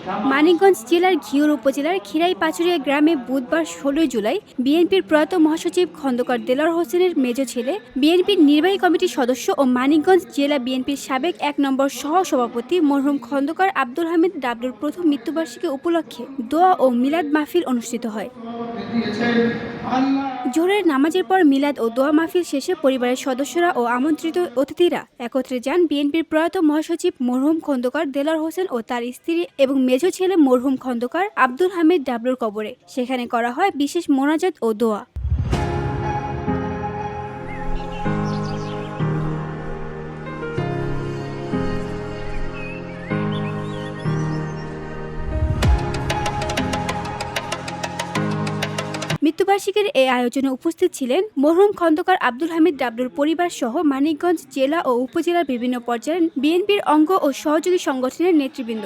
মানিকগঞ্জ জেলার ঘিওর উপজেলার খিরাই-পাচুরিয়া গ্রামে বুধবার ১৬ জুলাই বিএনপির প্রয়াত মহাসচিব খন্দকার দেলোয়ার হোসেনের মেজ ছেলে, বিএনপির নির্বাহী কমিটির সদস্য ও মানিকগঞ্জ জেলা বিএনপির সাবেক ১ নম্বর সহ-সভাপতি মরহুম খন্দকার আব্দুল হামিদ ডাবলুর প্রথম মৃত্যুবার্ষিকী উপলক্ষে দোয়া ও মিলাদ মাহফিল অনুষ্ঠিত হয়। জোহরের নামাজের পর মিলাদ ও দোয়া মাহফিল শেষে পরিবারের সদস্যরা ও আমন্ত্রিত অতিথিরা একত্রে যান বিএনপির প্রয়াত মহাসচিব মরহুম খন্দকার দেলোয়ার হোসেন ও তার স্ত্রী এবং মেজ ছেলে মরহুম খন্দকার আব্দুল হামিদ ডাবলুর কবরে। সেখানে করা হয় বিশেষ মোনাজাত ও দোয়া। মৃত্যুবার্ষিকীর এই আয়োজনে উপস্থিত ছিলেন মরহুম খন্দকার আব্দুল হামিদ ডাবলুর পরিবার সহ মানিকগঞ্জ জেলা ও উপজেলার বিভিন্ন পর্যায়ের বিএনপির অঙ্গ ও সহযোগী সংগঠনের নেতৃবৃন্দ।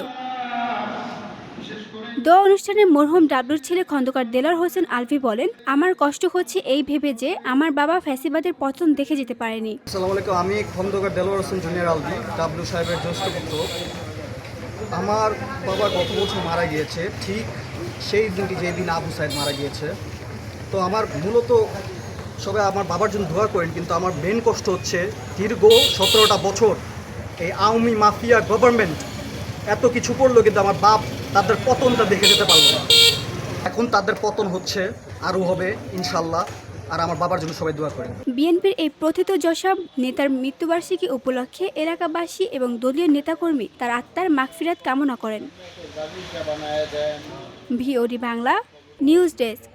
দোয়া অনুষ্ঠানে মরহুম ডাবলুর ছেলে খন্দকার দেলোয়ার হোসেন আলভী বলেন, আমার কষ্ট হচ্ছে এই ভেবে যে আমার বাবা ফ্যাসিবাদের পতন দেখে যেতে পারেনি। আসসালামু আলাইকুম, আমি খন্দকার দেলোয়ার হোসেন জুনিয়র আলভী, ডাবলু সাহেবের জ্যেষ্ঠ পুত্র। আমার বাবা গত বছর মারা গিয়েছে, ঠিক সেই দিনটি যেই দিন আবু সাহেব মারা গিয়েছে। তো আমার মূলত সবাই আমার বাবার জন্য দোয়া করেন, কিন্তু আমার মেন কষ্ট হচ্ছে দীর্ঘ 17টা বছর এই আওয়ামী মাফিয়া গভর্নমেন্ট এত কিছু করলো, কিন্তু আমার বাপ তাদের পতনটা দেখে যেতে পারলো না। এখন তাদের পতন হচ্ছে, আরও হবে ইনশাল্লাহ। আর আমার বাবার জন্য সবাই দোয়া করেন। বিএনপির এই প্রথিতযশা নেতার মৃত্যুবার্ষিকী উপলক্ষে এলাকাবাসী এবং দলীয় নেতাকর্মী তার আত্মার মাগফিরাত কামনা করেন। VOD Bangla news desk.